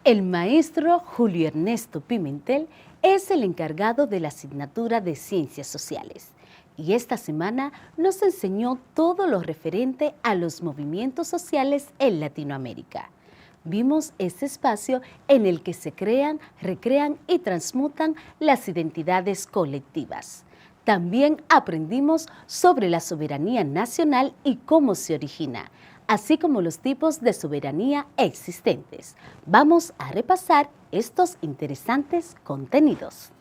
El maestro Julio Ernesto Pimentel es el encargado de la asignatura de Ciencias Sociales y esta semana nos enseñó todo lo referente a los movimientos sociales en Latinoamérica. Vimos este espacio en el que se crean, recrean y transmutan las identidades colectivas. También aprendimos sobre la soberanía nacional y cómo se origina, así como los tipos de soberanía existentes. Vamos a repasar estos interesantes contenidos.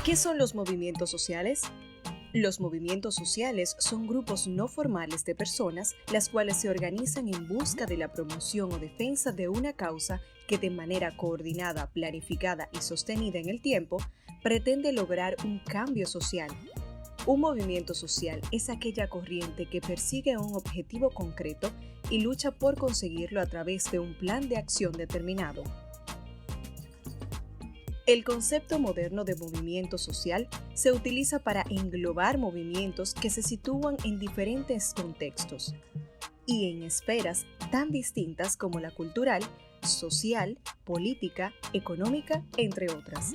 ¿Qué son los movimientos sociales? Los movimientos sociales son grupos no formales de personas las cuales se organizan en busca de la promoción o defensa de una causa que de manera coordinada, planificada y sostenida en el tiempo pretende lograr un cambio social. Un movimiento social es aquella corriente que persigue un objetivo concreto y lucha por conseguirlo a través de un plan de acción determinado. El concepto moderno de movimiento social se utiliza para englobar movimientos que se sitúan en diferentes contextos y en esferas tan distintas como la cultural, social, política, económica, entre otras.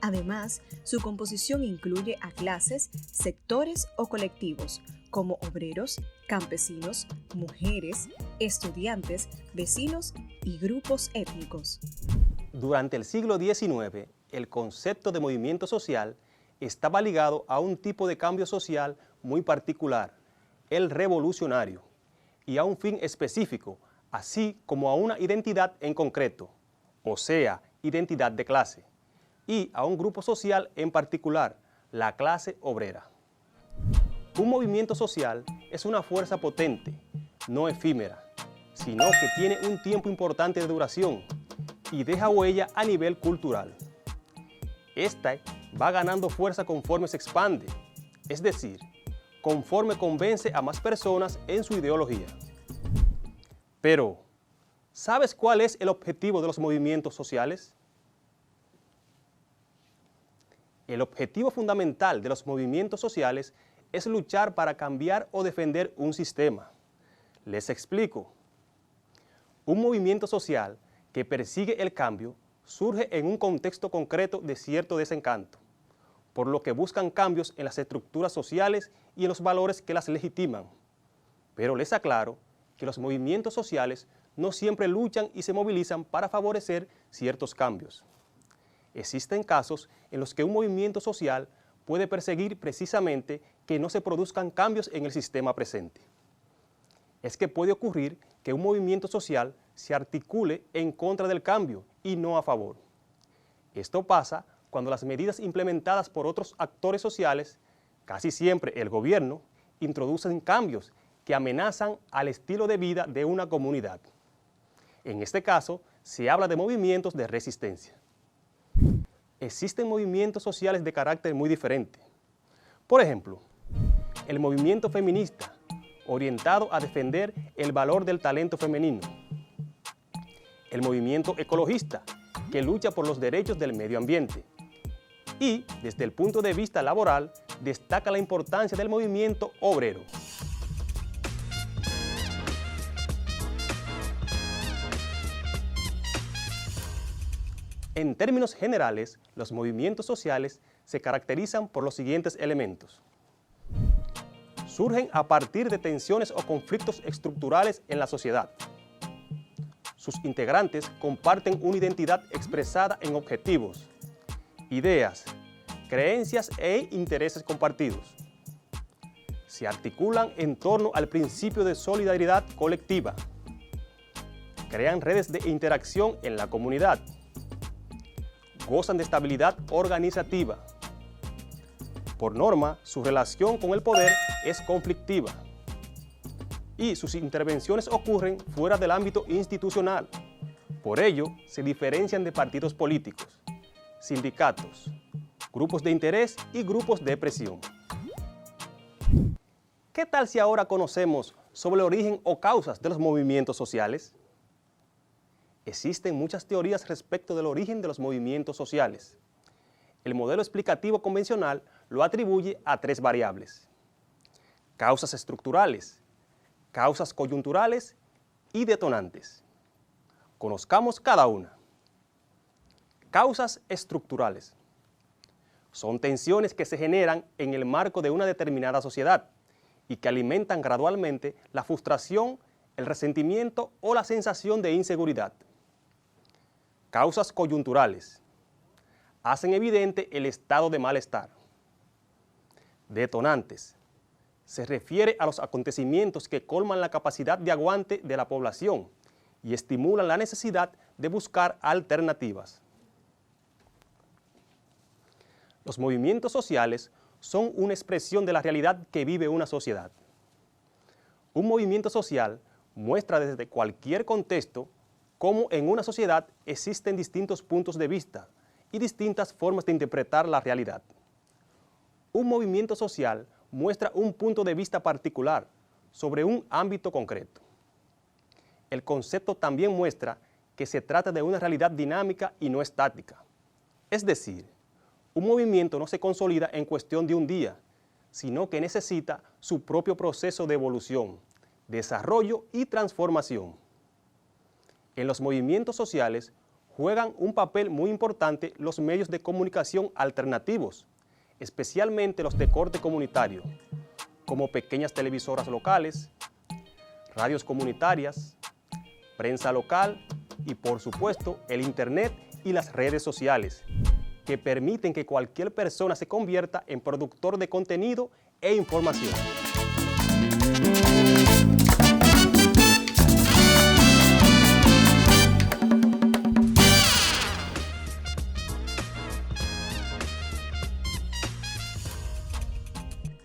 Además, su composición incluye a clases, sectores o colectivos, como obreros, campesinos, mujeres, estudiantes, vecinos y grupos étnicos. Durante el siglo XIX, el concepto de movimiento social estaba ligado a un tipo de cambio social muy particular, el revolucionario, y a un fin específico, así como a una identidad en concreto, o sea, identidad de clase, y a un grupo social en particular, la clase obrera. Un movimiento social es una fuerza potente, no efímera, sino que tiene un tiempo importante de duración y deja huella a nivel cultural. Esta va ganando fuerza conforme se expande, es decir, conforme convence a más personas en su ideología. Pero, ¿sabes cuál es el objetivo de los movimientos sociales? El objetivo fundamental de los movimientos sociales es luchar para cambiar o defender un sistema. Les explico. Un movimiento social que persigue el cambio surge en un contexto concreto de cierto desencanto, por lo que buscan cambios en las estructuras sociales y en los valores que las legitiman. Pero les aclaro que los movimientos sociales no siempre luchan y se movilizan para favorecer ciertos cambios. Existen casos en los que un movimiento social puede perseguir precisamente que no se produzcan cambios en el sistema presente. Es que puede ocurrir que un movimiento social se articule en contra del cambio y no a favor. Esto pasa cuando las medidas implementadas por otros actores sociales, casi siempre el gobierno, introducen cambios que amenazan al estilo de vida de una comunidad. En este caso, se habla de movimientos de resistencia. Existen movimientos sociales de carácter muy diferente. Por ejemplo, el movimiento feminista, orientado a defender el valor del talento femenino. El movimiento ecologista, que lucha por los derechos del medio ambiente. Y, desde el punto de vista laboral, destaca la importancia del movimiento obrero. En términos generales, los movimientos sociales se caracterizan por los siguientes elementos. Surgen a partir de tensiones o conflictos estructurales en la sociedad. Sus integrantes comparten una identidad expresada en objetivos, ideas, creencias e intereses compartidos. Se articulan en torno al principio de solidaridad colectiva. Crean redes de interacción en la comunidad. Gozan de estabilidad organizativa. Por norma, su relación con el poder es conflictiva y sus intervenciones ocurren fuera del ámbito institucional. Por ello, se diferencian de partidos políticos, sindicatos, grupos de interés y grupos de presión. ¿Qué tal si ahora conocemos sobre el origen o causas de los movimientos sociales? Existen muchas teorías respecto del origen de los movimientos sociales. El modelo explicativo convencional lo atribuye a tres variables: causas estructurales, causas coyunturales y detonantes. Conozcamos cada una. Causas estructurales. Son tensiones que se generan en el marco de una determinada sociedad y que alimentan gradualmente la frustración, el resentimiento o la sensación de inseguridad. Causas coyunturales. Hacen evidente el estado de malestar. Detonantes. Se refiere a los acontecimientos que colman la capacidad de aguante de la población y estimulan la necesidad de buscar alternativas. Los movimientos sociales son una expresión de la realidad que vive una sociedad. Un movimiento social muestra desde cualquier contexto cómo en una sociedad existen distintos puntos de vista y distintas formas de interpretar la realidad. Un movimiento social muestra un punto de vista particular sobre un ámbito concreto. El concepto también muestra que se trata de una realidad dinámica y no estática. Es decir, un movimiento no se consolida en cuestión de un día, sino que necesita su propio proceso de evolución, desarrollo y transformación. En los movimientos sociales juegan un papel muy importante los medios de comunicación alternativos, especialmente los de corte comunitario, como pequeñas televisoras locales, radios comunitarias, prensa local y, por supuesto, el Internet y las redes sociales, que permiten que cualquier persona se convierta en productor de contenido e información.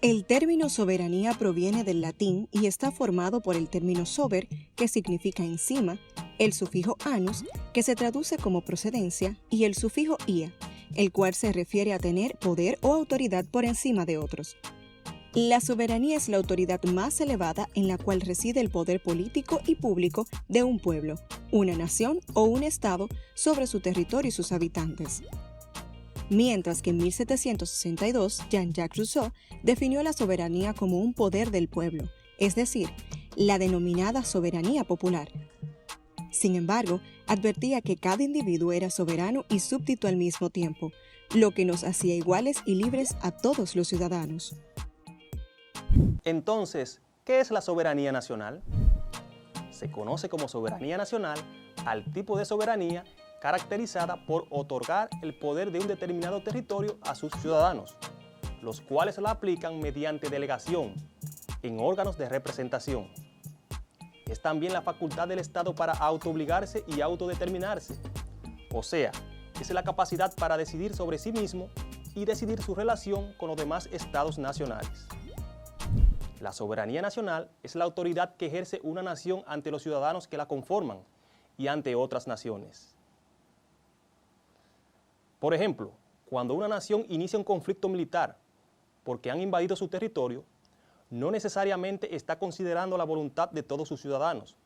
El término soberanía proviene del latín y está formado por el término sober, que significa encima, el sufijo anus, que se traduce como procedencia, y el sufijo ia, el cual se refiere a tener poder o autoridad por encima de otros. La soberanía es la autoridad más elevada en la cual reside el poder político y público de un pueblo, una nación o un estado sobre su territorio y sus habitantes. Mientras que en 1762 Jean-Jacques Rousseau definió la soberanía como un poder del pueblo, es decir, la denominada soberanía popular. Sin embargo, advertía que cada individuo era soberano y súbdito al mismo tiempo, lo que nos hacía iguales y libres a todos los ciudadanos. Entonces, ¿qué es la soberanía nacional? Se conoce como soberanía nacional al tipo de soberanía caracterizada por otorgar el poder de un determinado territorio a sus ciudadanos, los cuales la aplican mediante delegación en órganos de representación. Es también la facultad del Estado para autoobligarse y autodeterminarse, o sea, es la capacidad para decidir sobre sí mismo y decidir su relación con los demás estados nacionales. La soberanía nacional es la autoridad que ejerce una nación ante los ciudadanos que la conforman y ante otras naciones. Por ejemplo, cuando una nación inicia un conflicto militar porque han invadido su territorio, no necesariamente está considerando la voluntad de todos sus ciudadanos,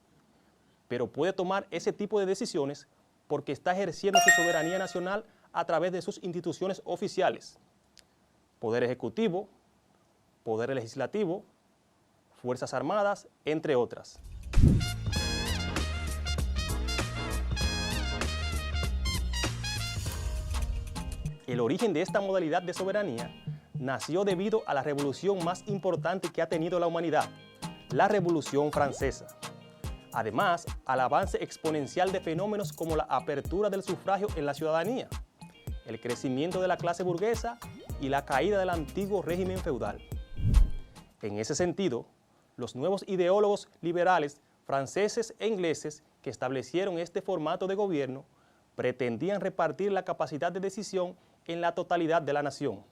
pero puede tomar ese tipo de decisiones porque está ejerciendo su soberanía nacional a través de sus instituciones oficiales: Poder Ejecutivo, Poder Legislativo, Fuerzas Armadas, entre otras. El origen de esta modalidad de soberanía nació debido a la revolución más importante que ha tenido la humanidad, la Revolución Francesa. Además, al avance exponencial de fenómenos como la apertura del sufragio en la ciudadanía, el crecimiento de la clase burguesa y la caída del antiguo régimen feudal. En ese sentido, los nuevos ideólogos liberales franceses e ingleses que establecieron este formato de gobierno pretendían repartir la capacidad de decisión en la totalidad de la nación,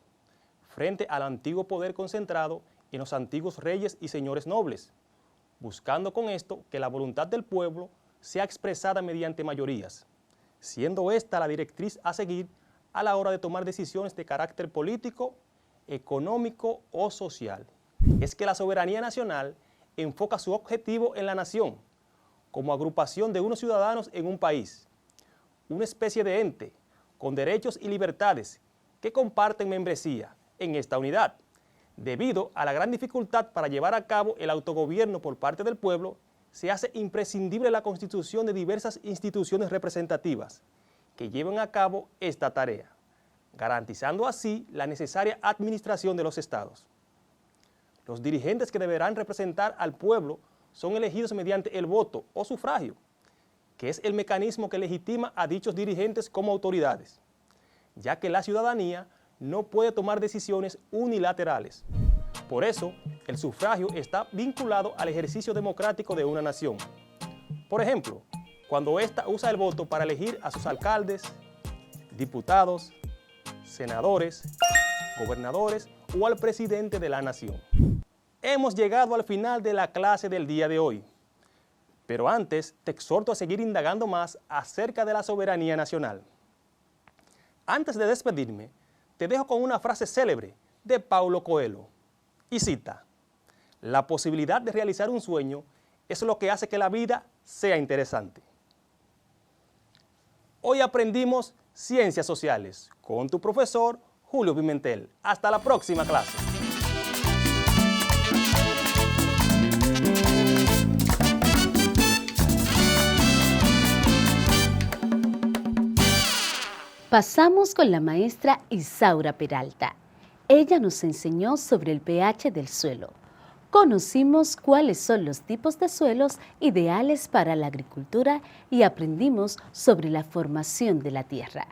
frente al antiguo poder concentrado en los antiguos reyes y señores nobles, buscando con esto que la voluntad del pueblo sea expresada mediante mayorías, siendo esta la directriz a seguir a la hora de tomar decisiones de carácter político, económico o social. Es que la soberanía nacional enfoca su objetivo en la nación, como agrupación de unos ciudadanos en un país, una especie de ente con derechos y libertades que comparten membresía en esta unidad, Debido a la gran dificultad para llevar a cabo el autogobierno por parte del pueblo, se hace imprescindible la constitución de diversas instituciones representativas que lleven a cabo esta tarea, garantizando así la necesaria administración de los estados. Los dirigentes que deberán representar al pueblo son elegidos mediante el voto o sufragio, que es el mecanismo que legitima a dichos dirigentes como autoridades, ya que la ciudadanía no puede tomar decisiones unilaterales. Por eso, el sufragio está vinculado al ejercicio democrático de una nación. Por ejemplo, cuando ésta usa el voto para elegir a sus alcaldes, diputados, senadores, gobernadores o al presidente de la nación. Hemos llegado al final de la clase del día de hoy, pero antes te exhorto a seguir indagando más acerca de la soberanía nacional. Antes de despedirme, te dejo con una frase célebre de Paulo Coelho, y cita: "La posibilidad de realizar un sueño es lo que hace que la vida sea interesante". Hoy aprendimos Ciencias Sociales con tu profesor Julio Pimentel. Hasta la próxima clase. Pasamos con la maestra Isaura Peralta. Ella nos enseñó sobre el pH del suelo. Conocimos cuáles son los tipos de suelos ideales para la agricultura y aprendimos sobre la formación de la tierra.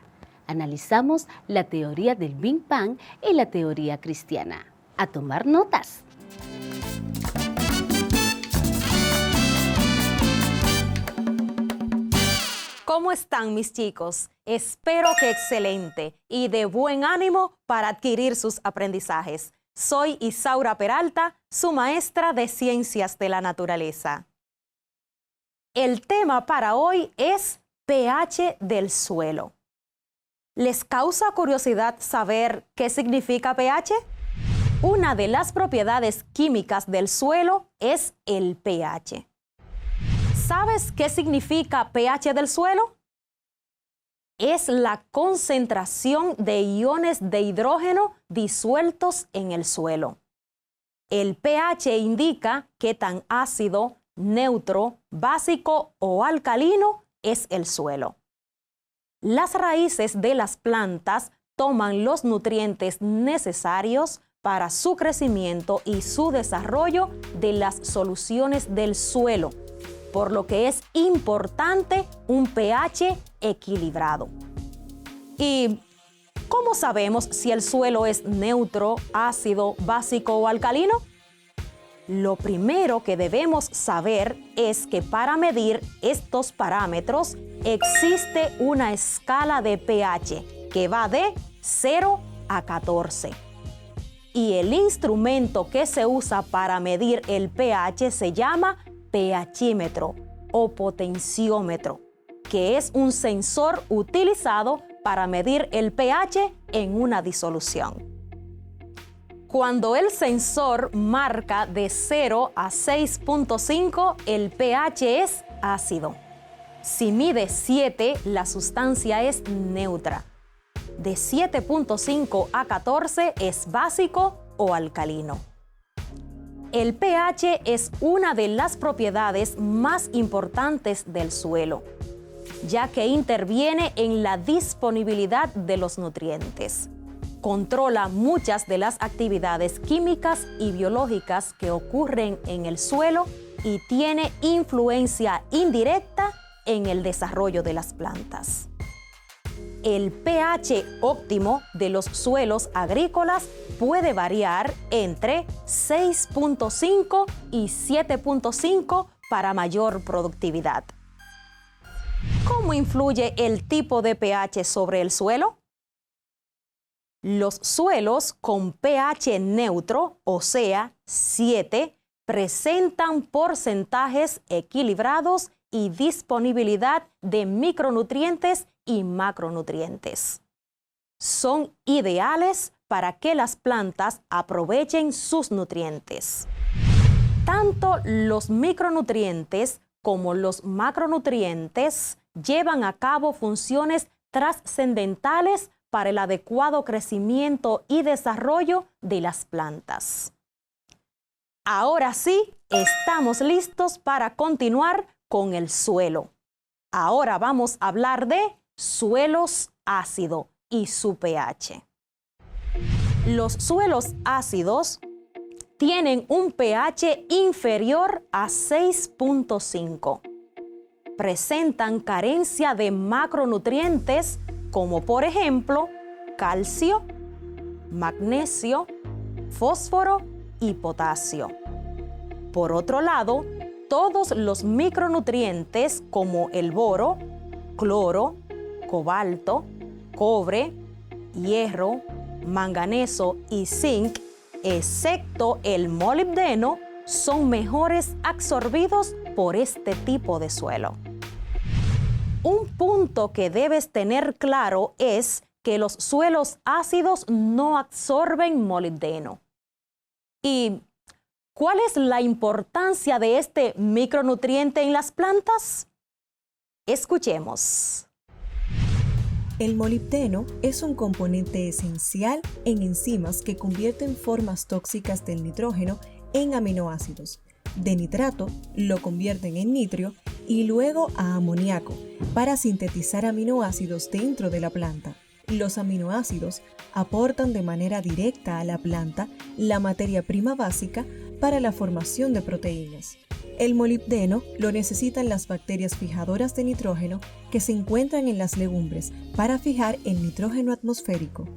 Analizamos la teoría del Big Bang y la teoría cristiana. ¡A tomar notas! ¿Cómo están mis chicos? Espero que excelente y de buen ánimo para adquirir sus aprendizajes. Soy Isaura Peralta, su maestra de Ciencias de la Naturaleza. El tema para hoy es pH del suelo. ¿Les causa curiosidad saber qué significa pH? Una de las propiedades químicas del suelo es el pH. ¿Sabes qué significa pH del suelo? Es la concentración de iones de hidrógeno disueltos en el suelo. El pH indica qué tan ácido, neutro, básico o alcalino es el suelo. Las raíces de las plantas toman los nutrientes necesarios para su crecimiento y su desarrollo de las soluciones del suelo, por lo que es importante un pH equilibrado. ¿Y cómo sabemos si el suelo es neutro, ácido, básico o alcalino? Lo primero que debemos saber es que para medir estos parámetros existe una escala de pH que va de 0 a 14. Y el instrumento que se usa para medir el pH se llama pHímetro o potenciómetro, que es un sensor utilizado para medir el pH en una disolución. Cuando el sensor marca de 0 a 6.5, el pH es ácido. Si mide 7, la sustancia es neutra. De 7.5 a 14 es básico o alcalino. El pH es una de las propiedades más importantes del suelo, ya que interviene en la disponibilidad de los nutrientes. Controla muchas de las actividades químicas y biológicas que ocurren en el suelo y tiene influencia indirecta en el desarrollo de las plantas. El pH óptimo de los suelos agrícolas puede variar entre 6.5 y 7.5 para mayor productividad. ¿Cómo influye el tipo de pH sobre el suelo? Los suelos con pH neutro, o sea, 7, presentan porcentajes equilibrados y disponibilidad de micronutrientes y macronutrientes. Son ideales para que las plantas aprovechen sus nutrientes. Tanto los micronutrientes como los macronutrientes llevan a cabo funciones trascendentales para el adecuado crecimiento y desarrollo de las plantas. Ahora sí, estamos listos para continuar con el suelo. Ahora vamos a hablar de suelos ácidos y su pH. Los suelos ácidos tienen un pH inferior a 6.5. Presentan carencia de macronutrientes como por ejemplo calcio, magnesio, fósforo y potasio. Por otro lado, todos los micronutrientes como el boro, cloro, cobalto, cobre, hierro, manganeso y zinc, excepto el molibdeno, son mejores absorbidos por este tipo de suelo. Un punto que debes tener claro es que los suelos ácidos no absorben molibdeno. ¿Y cuál es la importancia de este micronutriente en las plantas? Escuchemos. El molibdeno es un componente esencial en enzimas que convierten formas tóxicas del nitrógeno en aminoácidos. De nitrato lo convierten en nitrio y luego a amoníaco para sintetizar aminoácidos dentro de la planta. Los aminoácidos aportan de manera directa a la planta la materia prima básica para la formación de proteínas. El molibdeno lo necesitan las bacterias fijadoras de nitrógeno que se encuentran en las legumbres para fijar el nitrógeno atmosférico.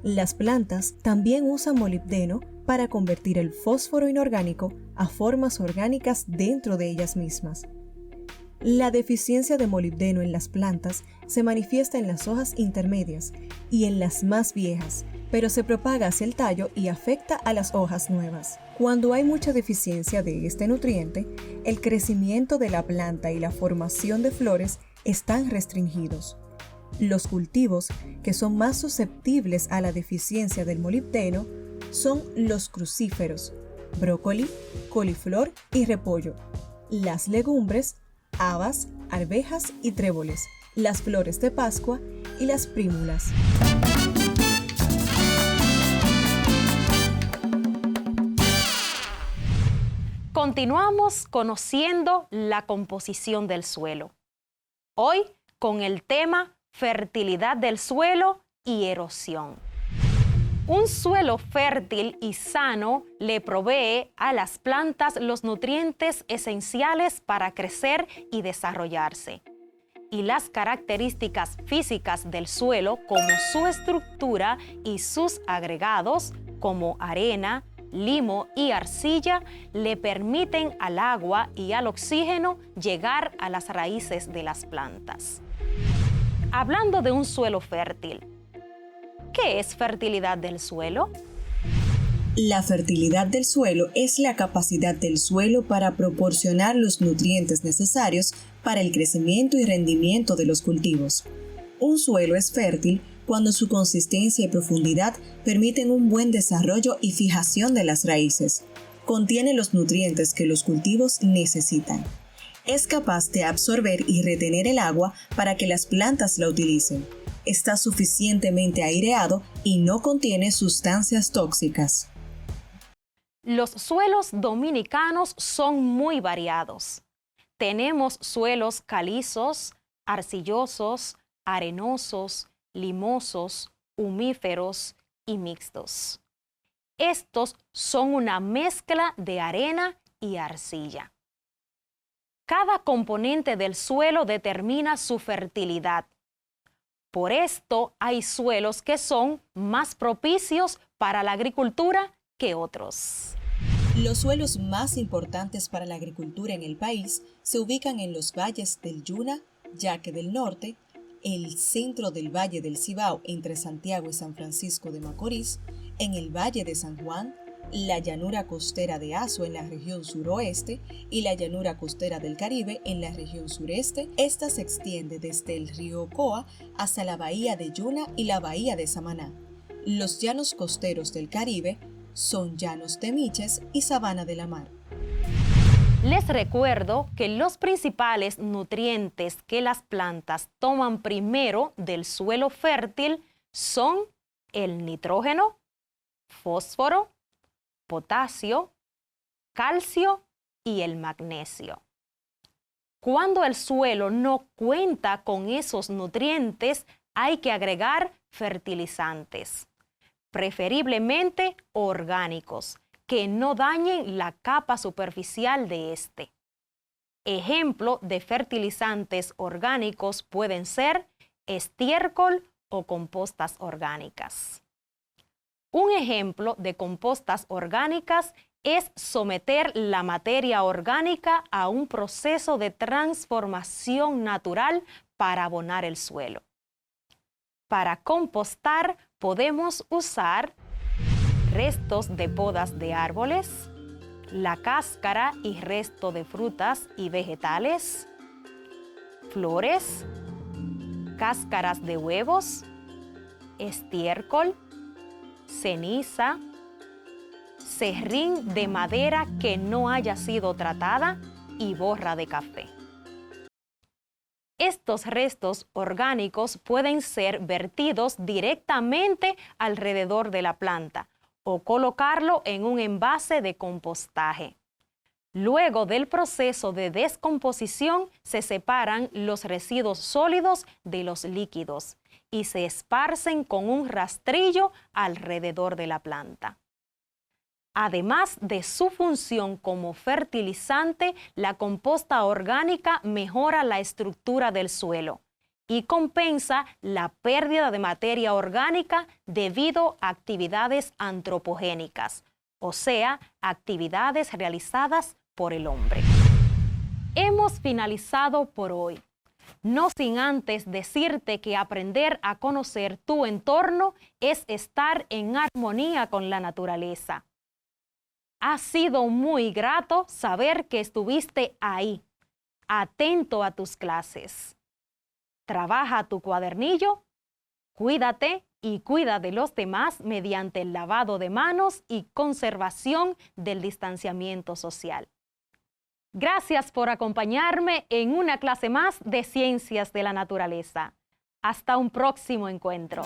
Las plantas también usan molibdeno para convertir el fósforo inorgánico a formas orgánicas dentro de ellas mismas. La deficiencia de molibdeno en las plantas se manifiesta en las hojas intermedias y en las más viejas, pero se propaga hacia el tallo y afecta a las hojas nuevas. Cuando hay mucha deficiencia de este nutriente, el crecimiento de la planta y la formación de flores están restringidos. Los cultivos que son más susceptibles a la deficiencia del molibdeno son los crucíferos, brócoli, coliflor y repollo, las legumbres, habas, arvejas y tréboles, las flores de Pascua y las prímulas. Continuamos conociendo la composición del suelo. Hoy con el tema fertilidad del suelo y erosión. Un suelo fértil y sano le provee a las plantas los nutrientes esenciales para crecer y desarrollarse. Y las características físicas del suelo, como su estructura y sus agregados, como arena, limo y arcilla, le permiten al agua y al oxígeno llegar a las raíces de las plantas. Hablando de un suelo fértil, ¿qué es fertilidad del suelo? La fertilidad del suelo es la capacidad del suelo para proporcionar los nutrientes necesarios para el crecimiento y rendimiento de los cultivos. Un suelo es fértil cuando su consistencia y profundidad permiten un buen desarrollo y fijación de las raíces. Contiene los nutrientes que los cultivos necesitan. Es capaz de absorber y retener el agua para que las plantas la utilicen. Está suficientemente aireado y no contiene sustancias tóxicas. Los suelos dominicanos son muy variados. Tenemos suelos calizos, arcillosos, arenosos, limosos, humíferos y mixtos. Estos son una mezcla de arena y arcilla. Cada componente del suelo determina su fertilidad. Por esto hay suelos que son más propicios para la agricultura que otros. Los suelos más importantes para la agricultura en el país se ubican en los valles del Yuna, Yaque del Norte, el centro del Valle del Cibao entre Santiago y San Francisco de Macorís, en el Valle de San Juan, la llanura costera de Azua en la región suroeste y la llanura costera del Caribe en la región sureste. Esta se extiende desde el río Ocoa hasta la bahía de Yuna y la bahía de Samaná. Los llanos costeros del Caribe son llanos de Miches y sabana de la mar. Les recuerdo que los principales nutrientes que las plantas toman primero del suelo fértil son el nitrógeno, fósforo, potasio, calcio y el magnesio. Cuando el suelo no cuenta con esos nutrientes, hay que agregar fertilizantes, preferiblemente orgánicos, que no dañen la capa superficial de este. Ejemplo de fertilizantes orgánicos pueden ser estiércol o compostas orgánicas. Un ejemplo de compostas orgánicas es someter la materia orgánica a un proceso de transformación natural para abonar el suelo. Para compostar podemos usar restos de podas de árboles, la cáscara y resto de frutas y vegetales, flores, cáscaras de huevos, estiércol, ceniza, serrín de madera que no haya sido tratada y borra de café. Estos restos orgánicos pueden ser vertidos directamente alrededor de la planta o colocarlo en un envase de compostaje. Luego del proceso de descomposición se separan los residuos sólidos de los líquidos y se esparcen con un rastrillo alrededor de la planta. Además de su función como fertilizante, la composta orgánica mejora la estructura del suelo y compensa la pérdida de materia orgánica debido a actividades antropogénicas, o sea, actividades realizadas por el hombre. Hemos finalizado por hoy, no sin antes decirte que aprender a conocer tu entorno es estar en armonía con la naturaleza. Ha sido muy grato saber que estuviste ahí, atento a tus clases. Trabaja tu cuadernillo, cuídate y cuida de los demás mediante el lavado de manos y conservación del distanciamiento social. Gracias por acompañarme en una clase más de Ciencias de la Naturaleza. Hasta un próximo encuentro.